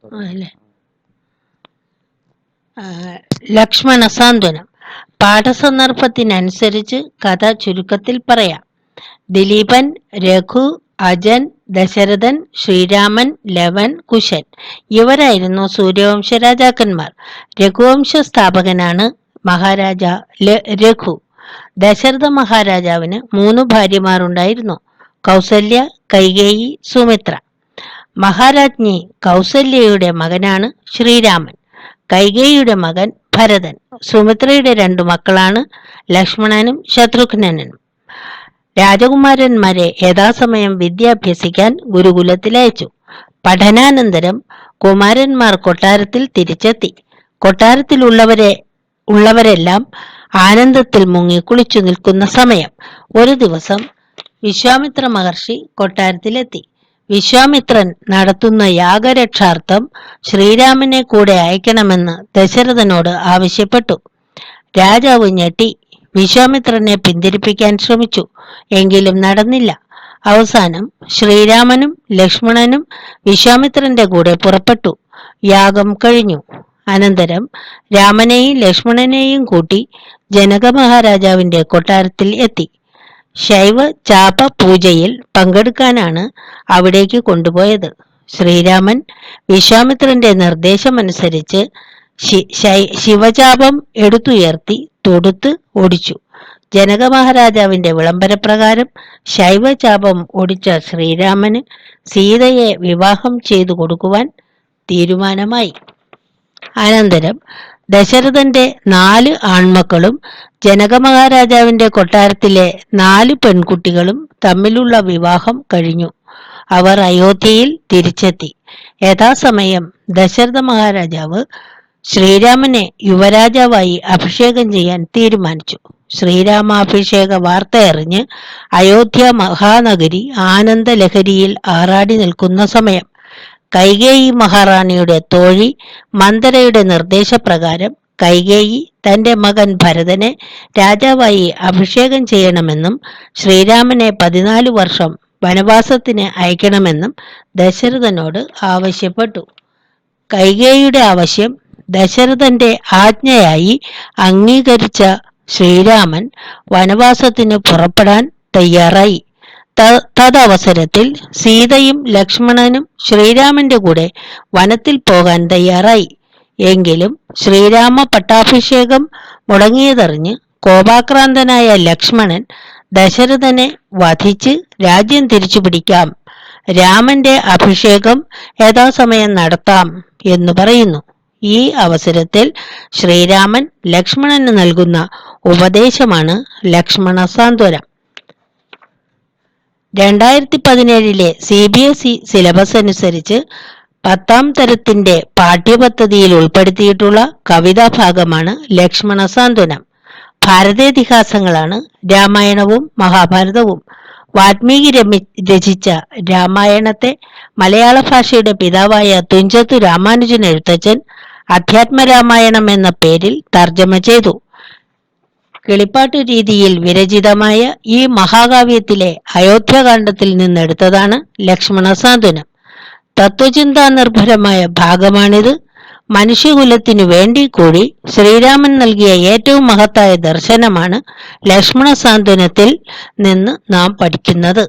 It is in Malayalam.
അല്ലേ? ലക്ഷ്മണ സാന്ത്വനം. പാഠസന്ദർഭത്തിനനുസരിച്ച് കഥ ചുരുക്കത്തിൽ പറയാം. ദിലീപൻ, രഘു, അജൻ, ദശരഥൻ, ശ്രീരാമൻ, ലവൻ, കുശൻ ഇവരായിരുന്നു സൂര്യവംശ രാജാക്കന്മാർ. രഘുവംശ സ്ഥാപകനാണ് മഹാരാജ രഘു. ദശരഥ മഹാരാജാവിന് 3 ഭാര്യമാരുണ്ടായിരുന്നു: കൗസല്യ, കൈകേയി, സുമിത്ര. മഹാരാജ്ഞി കൗസല്യയുടെ മകനാണ് ശ്രീരാമൻ. കൈകേയിയുടെ മകൻ ഭരതൻ. സുമിത്രയുടെ 2 മക്കളാണ് ലക്ഷ്മണനും ശത്രുഘ്നനും. രാജകുമാരന്മാരെ യഥാസമയം വിദ്യാഭ്യസിക്കാൻ ഗുരുകുലത്തിലയച്ചു. പഠനാനന്തരം കുമാരന്മാർ കൊട്ടാരത്തിൽ തിരിച്ചെത്തി. കൊട്ടാരത്തിലുള്ളവരെല്ലാം ആനന്ദത്തിൽ മുങ്ങി കുളിച്ചു നിൽക്കുന്ന സമയം ഒരു ദിവസം വിശ്വാമിത്ര മഹർഷി കൊട്ടാരത്തിലെത്തി. വിശ്വാമിത്രൻ നടത്തുന്ന യാഗരക്ഷാർത്ഥം ശ്രീരാമനെ കൂടെ അയക്കണമെന്ന് ദശരഥനോട് ആവശ്യപ്പെട്ടു. രാജാവ് ഞെട്ടി. വിശ്വാമിത്രനെ പിന്തിരിപ്പിക്കാൻ ശ്രമിച്ചു. എങ്കിലും നടന്നില്ല. അവസാനം ശ്രീരാമനും ലക്ഷ്മണനും വിശ്വാമിത്രന്റെ കൂടെ പുറപ്പെട്ടു. യാഗം കഴിഞ്ഞു. അനന്തരം രാമനെയും ലക്ഷ്മണനെയും കൂട്ടി ജനക മഹാരാജാവിന്റെ കൊട്ടാരത്തിൽ എത്തി. ശൈവ ചാപ പൂജയിൽ പങ്കെടുക്കാനാണ് അവിടേക്ക് കൊണ്ടുപോയത്. ശ്രീരാമൻ വിശ്വാമിത്രന്റെ നിർദ്ദേശമനുസരിച്ച് ശിവചാപം എടുത്തുയർത്തി തൊടുത്ത് ഒടിച്ചു. ജനക മഹാരാജാവിന്റെ വിളംബരപ്രകാരം ശൈവചാപം ഒടിച്ച ശ്രീരാമന് സീതയെ വിവാഹം ചെയ്തു കൊടുക്കുവാൻ തീരുമാനമായി. അനന്തരം ദശരഥന്റെ 4 ആൺമക്കളും ജനക മഹാരാജാവിന്റെ കൊട്ടാരത്തിലെ 4 പെൺകുട്ടികളും തമ്മിലുള്ള വിവാഹം കഴിഞ്ഞു. അവർ അയോധ്യയിൽ തിരിച്ചെത്തി. യഥാസമയം ദശരഥ മഹാരാജാവ് ശ്രീരാമനെ യുവരാജാവായി അഭിഷേകം ചെയ്യാൻ തീരുമാനിച്ചു. ശ്രീരാമാഭിഷേക വാർത്തയറിഞ്ഞ് അയോധ്യ മഹാനഗരി ആനന്ദലഹരിയിൽ ആറാടി നിൽക്കുന്ന സമയം കൈകേയി മഹാറാണിയുടെ തോഴി മന്ദരയുടെ നിർദ്ദേശപ്രകാരം കൈകേയി തന്റെ മകൻ ഭരതനെ രാജാവായി അഭിഷേകം ചെയ്യണമെന്നും ശ്രീരാമനെ 14 വർഷം വനവാസത്തിന് അയക്കണമെന്നും ദശരഥനോട് ആവശ്യപ്പെട്ടു. കൈകേയിയുടെ ആവശ്യം ദശരഥന്റെ ആജ്ഞയായി അംഗീകരിച്ച ശ്രീരാമൻ വനവാസത്തിന് പുറപ്പെടാൻ തയ്യാറായി. തദവസരത്തിൽ സീതയും ലക്ഷ്മണനും ശ്രീരാമന്റെ കൂടെ വനത്തിൽ പോകാൻ തയ്യാറായി. എങ്കിലും ശ്രീരാമ പട്ടാഭിഷേകം മുടങ്ങിയതറിഞ്ഞ് കോപാക്രാന്തനായ ലക്ഷ്മണൻ ദശരഥനെ വധിച്ച് രാജ്യം തിരിച്ചുപിടിക്കാം, രാമന്റെ അഭിഷേകം യഥാസമയം നടത്താം എന്ന് പറയുന്നു. ഈ അവസരത്തിൽ ശ്രീരാമൻ ലക്ഷ്മണന് നൽകുന്ന ഉപദേശമാണ് ലക്ഷ്മണ സാന്ത്വനം. 2017 CBSE സിലബസ് അനുസരിച്ച് 10ാം തരത്തിന്റെ പാഠ്യപദ്ധതിയിൽ ഉൾപ്പെടുത്തിയിട്ടുള്ള കവിതാഭാഗമാണ് ലക്ഷ്മണ സാന്ത്വനം. ഭാരതേതിഹാസങ്ങളാണ് രാമായണവും മഹാഭാരതവും. വാൽമീകി രചിച്ച രാമായണത്തെ മലയാള ഭാഷയുടെ പിതാവായ തുഞ്ചത്തു രാമാനുജൻ എഴുത്തച്ഛൻ അധ്യാത്മരാമായണം എന്ന പേരിൽ തർജ്ജമ ചെയ്തു. കിളിപ്പാട്ട് രീതിയിൽ വിരചിതമായ ഈ മഹാകാവ്യത്തിലെ അയോധ്യാകാന്ഡത്തിൽ നിന്നെടുത്തതാണ് ലക്ഷ്മണ സാന്ത്വനം. തത്വചിന്താ നിർഭരമായ ഭാഗമാണിത്. മനുഷ്യകുലത്തിനു വേണ്ടി കൂടി ശ്രീരാമൻ നൽകിയ ഏറ്റവും മഹത്തായ ദർശനമാണ് ലക്ഷ്മണ സാന്ത്വനത്തിൽ നിന്ന് നാം പഠിക്കുന്നത്.